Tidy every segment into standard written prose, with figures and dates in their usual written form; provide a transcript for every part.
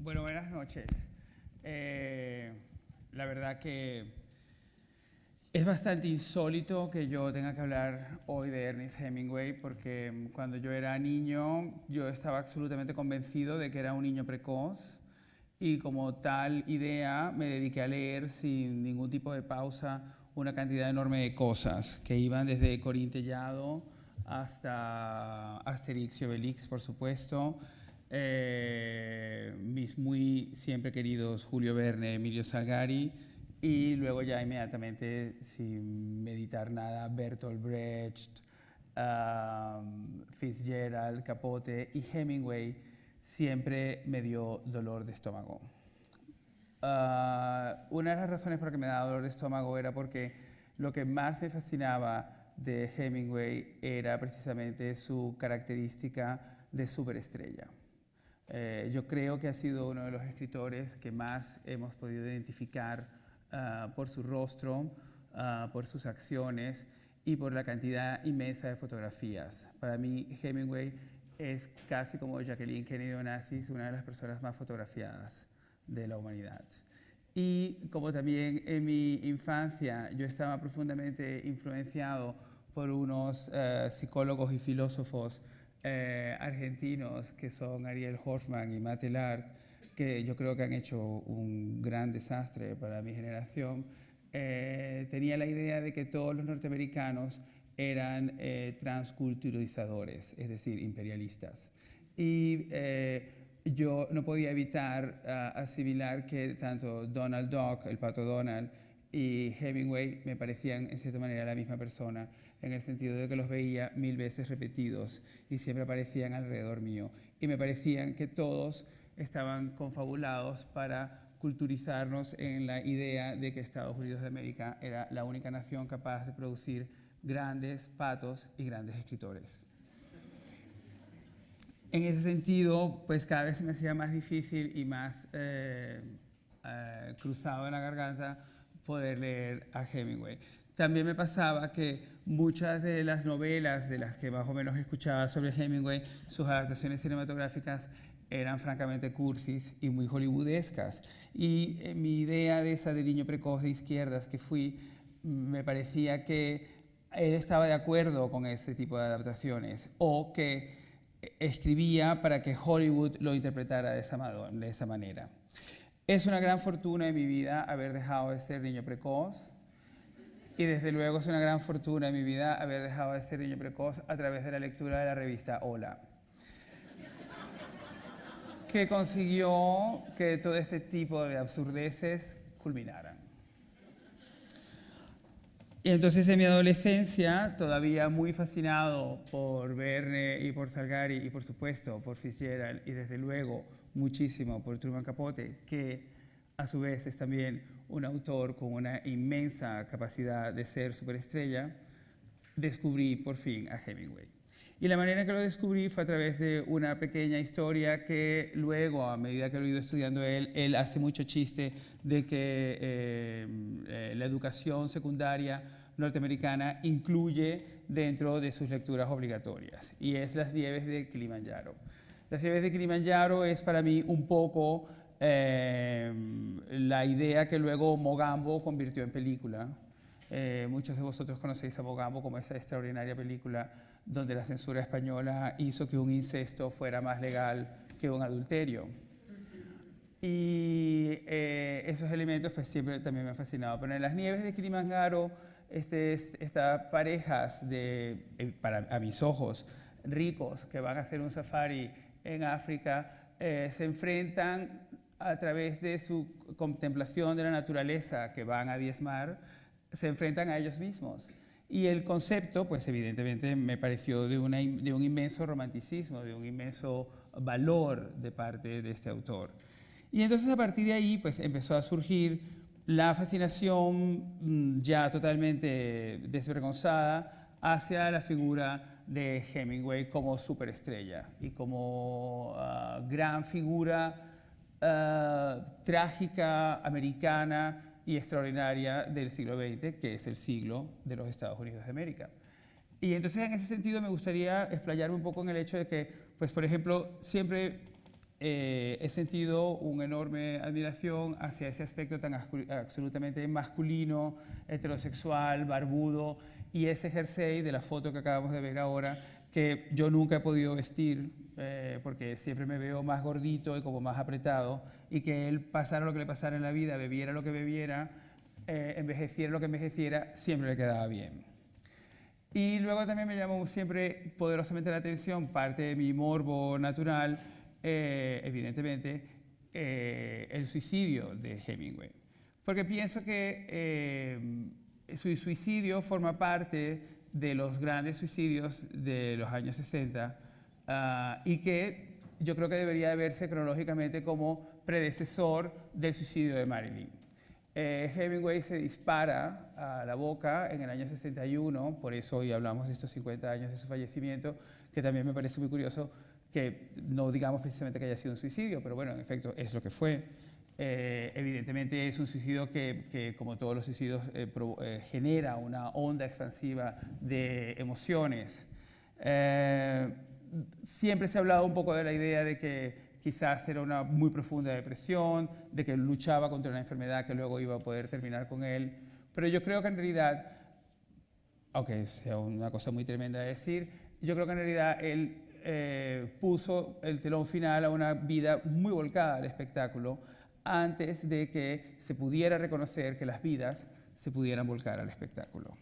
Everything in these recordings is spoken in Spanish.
Bueno, buenas noches. La verdad que es bastante insólito que yo tenga que hablar hoy de Ernest Hemingway porque cuando yo era niño yo estaba absolutamente convencido de que era un niño precoz y como tal idea me dediqué a leer sin ningún tipo de pausa una cantidad enorme de cosas que iban desde Corín Tellado hasta Asterix y Obelix, por supuesto, mis muy siempre queridos Julio Verne, Emilio Salgari, y luego ya inmediatamente, sin meditar nada, Bertolt Brecht, Fitzgerald, Capote y Hemingway siempre me dio dolor de estómago. Una de las razones por las que me daba dolor de estómago era porque lo que más me fascinaba de Hemingway era precisamente su característica de superestrella. Yo creo que ha sido uno de los escritores que más hemos podido identificar por su rostro, por sus acciones y por la cantidad inmensa de fotografías. Para mí, Hemingway es casi como Jacqueline Kennedy Onassis, una de las personas más fotografiadas de la humanidad. Y como también en mi infancia yo estaba profundamente influenciado por unos psicólogos y filósofos argentinos que son Ariel Hoffman y Matt Lard, que yo creo que han hecho un gran desastre para mi generación, tenía la idea de que todos los norteamericanos eran transculturalizadores, es decir, imperialistas. Y yo no podía evitar asimilar que tanto Donald Duck, el pato Donald, y Hemingway me parecían en cierta manera la misma persona, en el sentido de que los veía 1000 veces repetidos y siempre aparecían alrededor mío. Y me parecían que todos estaban confabulados para culturizarnos en la idea de que Estados Unidos de América era la única nación capaz de producir grandes patos y grandes escritores. En ese sentido, pues cada vez se me hacía más difícil y más cruzado en la garganta poder leer a Hemingway. También me pasaba que muchas de las novelas de las que más o menos escuchaba sobre Hemingway, sus adaptaciones cinematográficas eran francamente cursis y muy hollywoodescas. Y mi idea de esa de niño precoz de izquierdas que fui, me parecía que él estaba de acuerdo con ese tipo de adaptaciones o que escribía para que Hollywood lo interpretara de esa manera. Es una gran fortuna en mi vida haber dejado de ser niño precoz y desde luego es una gran fortuna en mi vida haber dejado de ser niño precoz a través de la lectura de la revista Hola, que consiguió que todo este tipo de absurdeces culminaran. Y entonces en mi adolescencia, todavía muy fascinado por Verne y por Salgari y por supuesto por Fitzgerald y desde luego muchísimo por Truman Capote, que a su vez es también un autor con una inmensa capacidad de ser superestrella, descubrí por fin a Hemingway. Y la manera en que lo descubrí fue a través de una pequeña historia que luego, a medida que lo he ido estudiando él hace mucho chiste de que la educación secundaria norteamericana incluye dentro de sus lecturas obligatorias, y es Las nieves de Kilimanjaro. Las nieves de Kilimanjaro es para mí un poco la idea que luego Mogambo convirtió en película. Muchos de vosotros conocéis a Mogambo como esa extraordinaria película donde la censura española hizo que un incesto fuera más legal que un adulterio. Y esos elementos pues siempre también me han fascinado. Pero en Las nieves de Kilimanjaro, estas parejas a mis ojos, ricos, que van a hacer un safari en África, se enfrentan a través de su contemplación de la naturaleza que van a diezmar, se enfrentan a ellos mismos. Y el concepto, pues evidentemente me pareció de un inmenso romanticismo, de un inmenso valor de parte de este autor. Y entonces a partir de ahí pues empezó a surgir la fascinación ya totalmente desvergonzada hacia la figura de Hemingway como superestrella y como gran figura trágica, americana y extraordinaria del siglo XX, que es el siglo de los Estados Unidos de América. Y entonces en ese sentido me gustaría explayarme un poco en el hecho de que, pues por ejemplo, siempre he sentido una enorme admiración hacia ese aspecto tan absolutamente masculino, heterosexual, barbudo, y ese jersey de la foto que acabamos de ver ahora, que yo nunca he podido vestir, porque siempre me veo más gordito y como más apretado, y que él, pasara lo que le pasara en la vida, bebiera lo que bebiera, envejeciera lo que envejeciera, siempre le quedaba bien. Y luego también me llamó siempre poderosamente la atención, parte de mi morbo natural, evidentemente, el suicidio de Hemingway. Porque pienso que su suicidio forma parte de los grandes suicidios de los años 60 y que yo creo que debería de verse cronológicamente como predecesor del suicidio de Marilyn. Hemingway se dispara a la boca en el año 61, por eso hoy hablamos de estos 50 años de su fallecimiento, que también me parece muy curioso que no digamos precisamente que haya sido un suicidio, pero bueno, en efecto es lo que fue. Evidentemente es un suicidio que como todos los suicidios, genera una onda expansiva de emociones. Siempre se ha hablado un poco de la idea de que quizás era una muy profunda depresión, de que luchaba contra una enfermedad que luego iba a poder terminar con él, pero yo creo que en realidad, aunque sea una cosa muy tremenda de decir, yo creo que en realidad él puso el telón final a una vida muy volcada al espectáculo antes de que se pudiera reconocer que las vidas se pudieran volcar al espectáculo.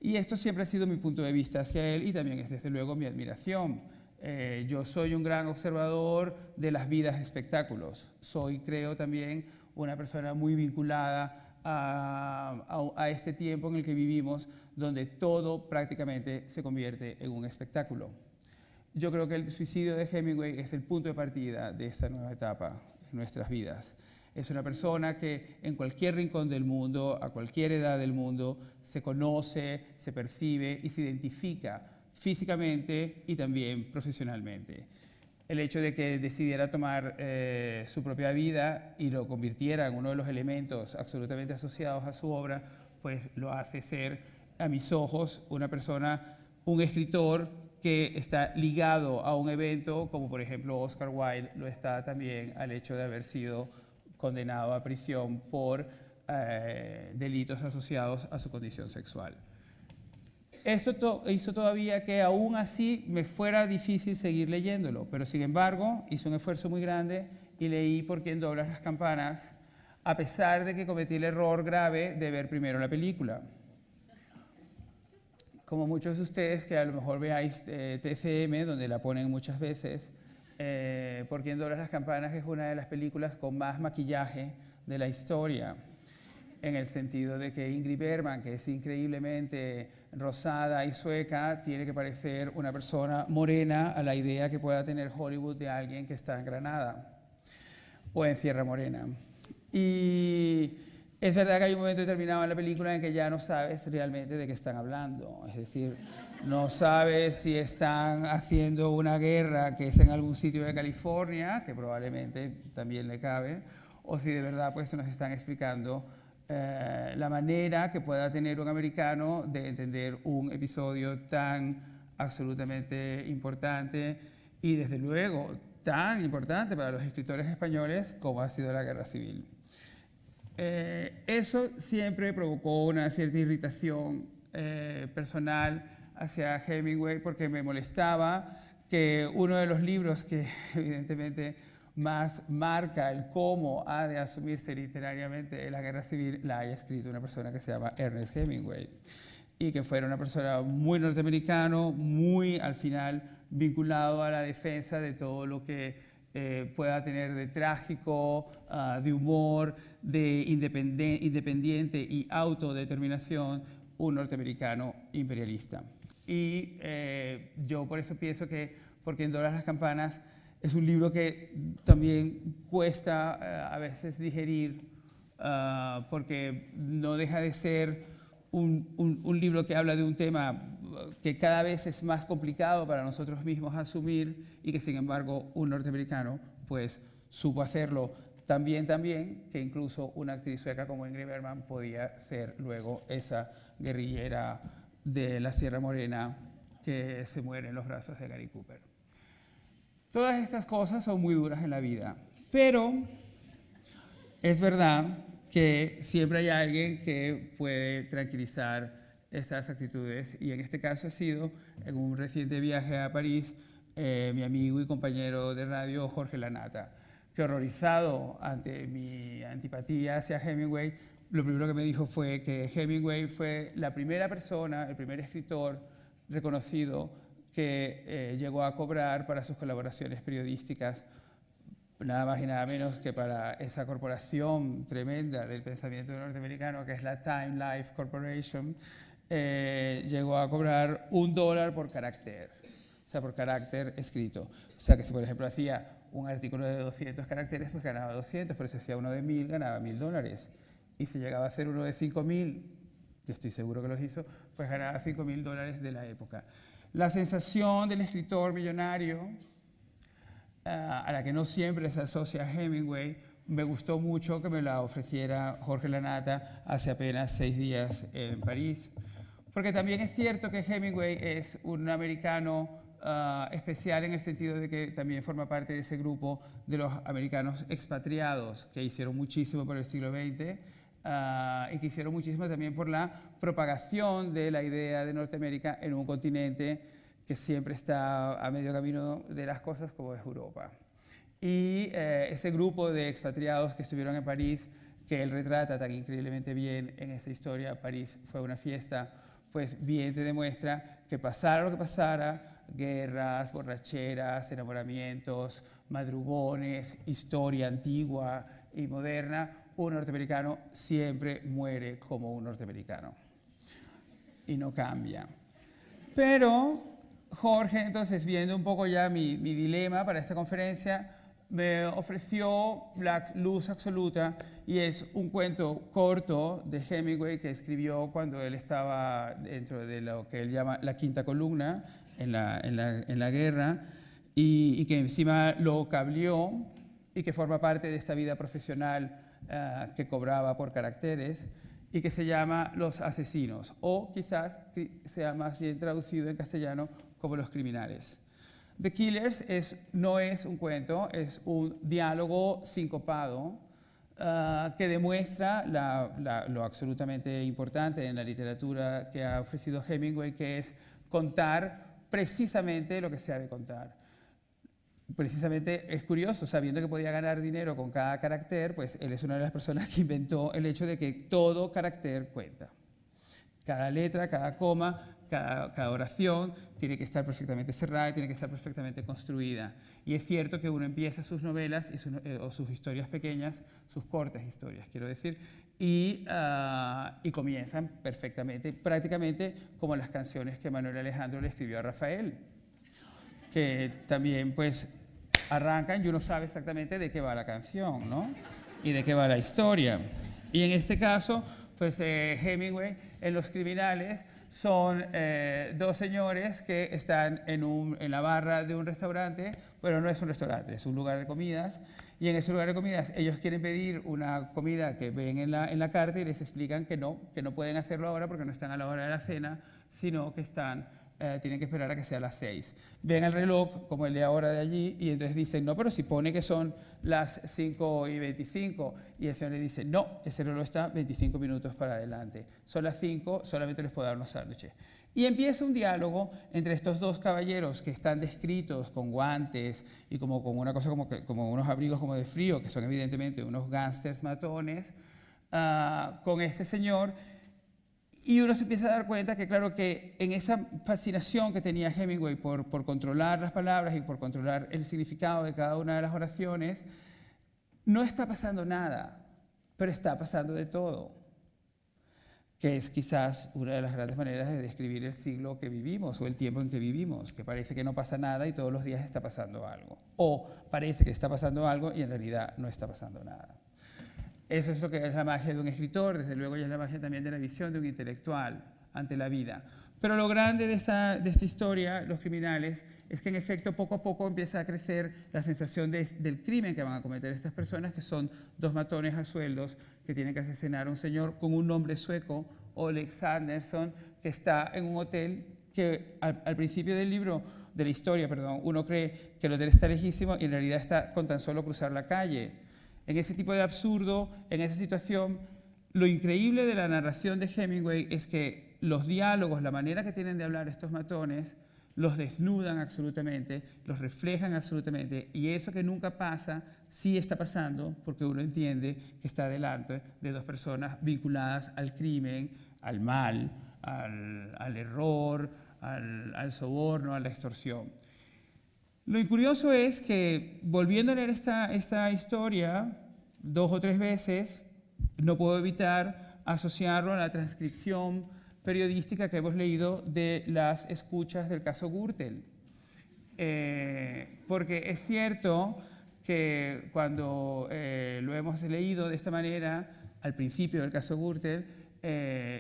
Y esto siempre ha sido mi punto de vista hacia él y también es desde luego mi admiración. Yo soy un gran observador de las vidas de espectáculos. Soy, creo, también una persona muy vinculada a este tiempo en el que vivimos, donde todo prácticamente se convierte en un espectáculo. Yo creo que el suicidio de Hemingway es el punto de partida de esta nueva etapa en nuestras vidas. Es una persona que en cualquier rincón del mundo, a cualquier edad del mundo, se conoce, se percibe y se identifica físicamente y también profesionalmente. El hecho de que decidiera tomar su propia vida y lo convirtiera en uno de los elementos absolutamente asociados a su obra, pues lo hace ser, a mis ojos, una persona, un escritor que está ligado a un evento, como por ejemplo Oscar Wilde lo está también al hecho de haber sido condenado a prisión por delitos asociados a su condición sexual. Esto hizo todavía que aún así me fuera difícil seguir leyéndolo, pero sin embargo hice un esfuerzo muy grande y leí Por quién doblas las campanas, a pesar de que cometí el error grave de ver primero la película. Como muchos de ustedes que a lo mejor veáis TCM, donde la ponen muchas veces, Por quién doblas las campanas es una de las películas con más maquillaje de la historia, en el sentido de que Ingrid Bergman, que es increíblemente rosada y sueca, tiene que parecer una persona morena a la idea que pueda tener Hollywood de alguien que está en Granada o en Sierra Morena. Y es verdad que hay un momento determinado en la película en que ya no sabes realmente de qué están hablando. Es decir, no sabes si están haciendo una guerra que es en algún sitio de California, que probablemente también le cabe, o si de verdad pues nos están explicando la manera que pueda tener un americano de entender un episodio tan absolutamente importante y desde luego tan importante para los escritores españoles como ha sido la Guerra Civil. Eso siempre provocó una cierta irritación personal hacia Hemingway porque me molestaba que uno de los libros que evidentemente más marca el cómo ha de asumirse literariamente la Guerra Civil la haya escrito una persona que se llama Ernest Hemingway y que fuera una persona muy norteamericano, muy al final vinculado a la defensa de todo lo que pueda tener de trágico, de humor, de independiente y autodeterminación, un norteamericano imperialista. Y yo por eso pienso que Por quién doblas las campanas es un libro que también cuesta a veces digerir porque no deja de ser un libro que habla de un tema que cada vez es más complicado para nosotros mismos asumir y que sin embargo un norteamericano pues supo hacerlo también que incluso una actriz sueca como Ingrid Bergman podía ser luego esa guerrillera de la Sierra Morena que se muere en los brazos de Gary Cooper. Todas estas cosas son muy duras en la vida, pero es verdad que siempre hay alguien que puede tranquilizar estas actitudes, y en este caso ha sido, en un reciente viaje a París, mi amigo y compañero de radio Jorge Lanata, que, horrorizado ante mi antipatía hacia Hemingway, lo primero que me dijo fue que Hemingway fue la primera persona, el primer escritor reconocido que llegó a cobrar para sus colaboraciones periodísticas, nada más y nada menos que para esa corporación tremenda del pensamiento norteamericano, que es la Time Life Corporation. Llegó a cobrar $1 por carácter, o sea, por carácter escrito. O sea, que si por ejemplo hacía un artículo de 200 caracteres, pues ganaba 200, pero si hacía uno de 1000, ganaba $1000. Y si llegaba a hacer uno de 5000, que estoy seguro que los hizo, pues ganaba $5000 de la época. La sensación del escritor millonario, a la que no siempre se asocia a Hemingway, me gustó mucho que me la ofreciera Jorge Lanata hace apenas 6 días en París. Porque también es cierto que Hemingway es un americano especial en el sentido de que también forma parte de ese grupo de los americanos expatriados que hicieron muchísimo por el siglo XX y que hicieron muchísimo también por la propagación de la idea de Norteamérica en un continente que siempre está a medio camino de las cosas como es Europa. Y ese grupo de expatriados que estuvieron en París, que él retrata tan increíblemente bien en esa historia, París fue una fiesta, pues bien te demuestra que pasara lo que pasara, guerras, borracheras, enamoramientos, madrugones, historia antigua y moderna, un norteamericano siempre muere como un norteamericano y no cambia. Pero Jorge, entonces, viendo un poco ya mi dilema para esta conferencia, me ofreció la luz absoluta, y es un cuento corto de Hemingway que escribió cuando él estaba dentro de lo que él llama la quinta columna en la guerra, y que encima lo cableó y que forma parte de esta vida profesional que cobraba por caracteres, y que se llama Los Asesinos, o quizás sea más bien traducido en castellano como Los Criminales. The Killers no es un cuento, es un diálogo sincopado que demuestra lo absolutamente importante en la literatura que ha ofrecido Hemingway, que es contar precisamente lo que se ha de contar. Precisamente es curioso, sabiendo que podía ganar dinero con cada carácter, pues él es una de las personas que inventó el hecho de que todo carácter cuenta. Cada letra, cada coma, cada oración tiene que estar perfectamente cerrada y tiene que estar perfectamente construida. Y es cierto que uno empieza sus novelas o sus historias pequeñas, sus cortas historias, quiero decir, y comienzan perfectamente, prácticamente como las canciones que Manuel Alejandro le escribió a Rafael, que también pues arrancan y uno sabe exactamente de qué va la canción, ¿no? Y de qué va la historia. Y en este caso, pues Hemingway en Los Criminales son dos señores que están en la barra de un restaurante, pero no es un restaurante, es un lugar de comidas, y en ese lugar de comidas ellos quieren pedir una comida que ven en la carta y les explican que no pueden hacerlo ahora porque no están a la hora de la cena, sino que tienen que esperar a que sea las 6. Ven el reloj, como el de ahora de allí, y entonces dicen, no, pero si pone que son las 5:25, y el señor le dice, no, ese reloj está 25 minutos para adelante. Son las 5, solamente les puedo dar unos sándwiches. Y empieza un diálogo entre estos dos caballeros que están descritos con guantes y como con una cosa como unos abrigos como de frío, que son evidentemente unos gángsters matones, con este señor. Y uno se empieza a dar cuenta que, claro, que en esa fascinación que tenía Hemingway por controlar las palabras y por controlar el significado de cada una de las oraciones, no está pasando nada, pero está pasando de todo, que es quizás una de las grandes maneras de describir el siglo que vivimos o el tiempo en que vivimos, que parece que no pasa nada y todos los días está pasando algo, o parece que está pasando algo y en realidad no está pasando nada. Eso es lo que es la magia de un escritor, desde luego, y es la magia también de la visión de un intelectual ante la vida. Pero lo grande de esta historia, Los Criminales, es que en efecto poco a poco empieza a crecer la sensación del crimen que van a cometer estas personas, que son dos matones a sueldos que tienen que asesinar a un señor con un nombre sueco, Oleg Sanderson, que está en un hotel que al principio del libro, de la historia, perdón, uno cree que el hotel está lejísimo y en realidad está con tan solo cruzar la calle. En ese tipo de absurdo, en esa situación, lo increíble de la narración de Hemingway es que los diálogos, la manera que tienen de hablar estos matones, los desnudan absolutamente, los reflejan absolutamente, y eso que nunca pasa, sí está pasando, porque uno entiende que está delante de dos personas vinculadas al crimen, al mal, al error, al soborno, a la extorsión. Lo curioso es que, volviendo a leer esta historia 2 o 3 veces, no puedo evitar asociarlo a la transcripción periodística que hemos leído de las escuchas del caso Gürtel. Porque es cierto que cuando lo hemos leído de esta manera, al principio del caso Gürtel,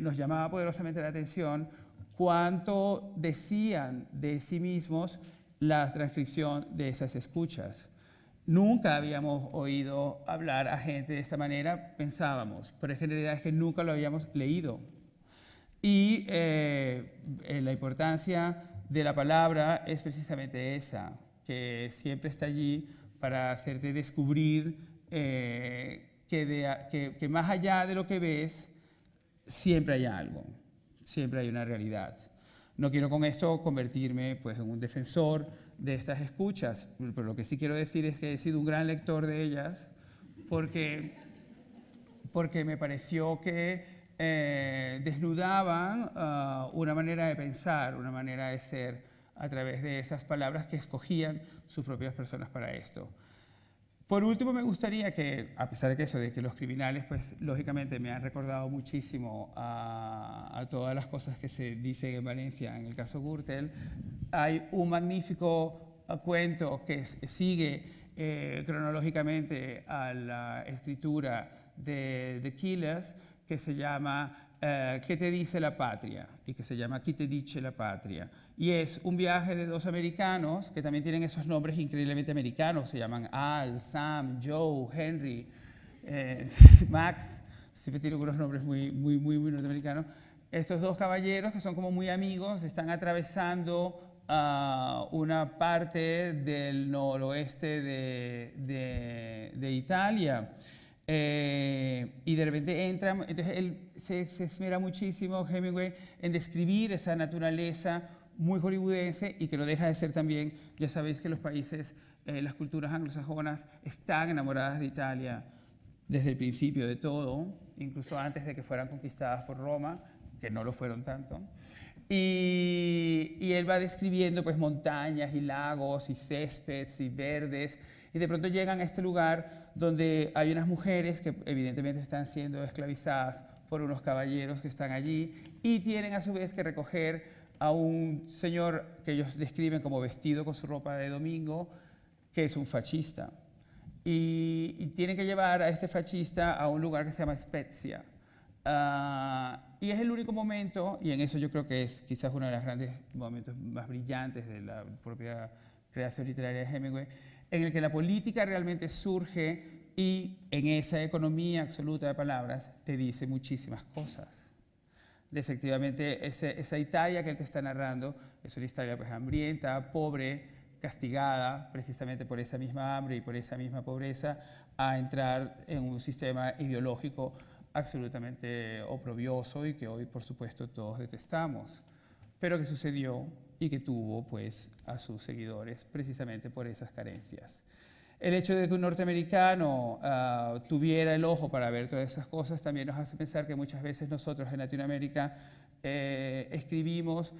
nos llamaba poderosamente la atención cuánto decían de sí mismos la transcripción de esas escuchas. Nunca habíamos oído hablar a gente de esta manera, pensábamos, pero en realidad es que nunca lo habíamos leído. Y la importancia de la palabra es precisamente esa, que siempre está allí para hacerte descubrir que más allá de lo que ves, siempre hay algo, siempre hay una realidad. No quiero con esto convertirme pues, en un defensor de estas escuchas, pero lo que sí quiero decir es que he sido un gran lector de ellas porque me pareció que desnudaban una manera de pensar, una manera de ser a través de esas palabras que escogían sus propias personas para esto. Por último, me gustaría que, a pesar de eso, de que los criminales, pues, lógicamente me han recordado muchísimo a todas las cosas que se dicen en Valencia en el caso Gürtel, hay un magnífico cuento que sigue cronológicamente a la escritura de The Killers, que se llama ¿Qué te dice la patria? Y que se llama ¿Qué te dice la patria? Y es un viaje de 2 americanos que también tienen esos nombres increíblemente americanos, se llaman Al, Sam, Joe, Henry, Max, siempre tienen unos nombres muy norteamericanos. Estos 2 caballeros que son como muy amigos están atravesando una parte del noroeste de Italia. Y de repente entran, entonces él se esmera muchísimo, Hemingway, en describir esa naturaleza muy hollywoodense y que no deja de ser también, ya sabéis que los países, las culturas anglosajonas están enamoradas de Italia desde el principio de todo, incluso antes de que fueran conquistadas por Roma, que no lo fueron tanto. Y él va describiendo pues, montañas y lagos y céspedes y verdes, y de pronto llegan a este lugar donde hay unas mujeres que evidentemente están siendo esclavizadas por unos caballeros que están allí y tienen a su vez que recoger a un señor que ellos describen como vestido con su ropa de domingo, que es un fascista. Y tienen que llevar a este fascista a un lugar que se llama Spezia. Y es el único momento, y en eso yo creo que es quizás uno de los grandes momentos más brillantes de la propia creación literaria de Hemingway, en el que la política realmente surge y en esa economía absoluta de palabras te dice muchísimas cosas. Efectivamente, esa Italia que él te está narrando es una Italia pues, hambrienta, pobre, castigada precisamente por esa misma hambre y por esa misma pobreza a entrar en un sistema ideológico absolutamente oprobioso y que hoy, por supuesto, todos detestamos, pero que sucedió y que tuvo pues, a sus seguidores precisamente por esas carencias. El hecho de que un norteamericano tuviera el ojo para ver todas esas cosas también nos hace pensar que muchas veces nosotros en Latinoamérica escribimos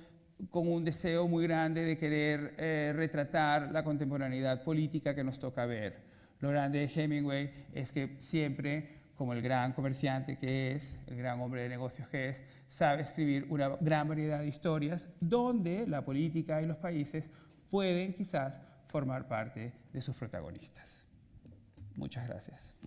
con un deseo muy grande de querer retratar la contemporaneidad política que nos toca ver. Lo grande de Hemingway es que siempre, como el gran comerciante que es, el gran hombre de negocios que es, sabe escribir una gran variedad de historias donde la política y los países pueden quizás formar parte de sus protagonistas. Muchas gracias.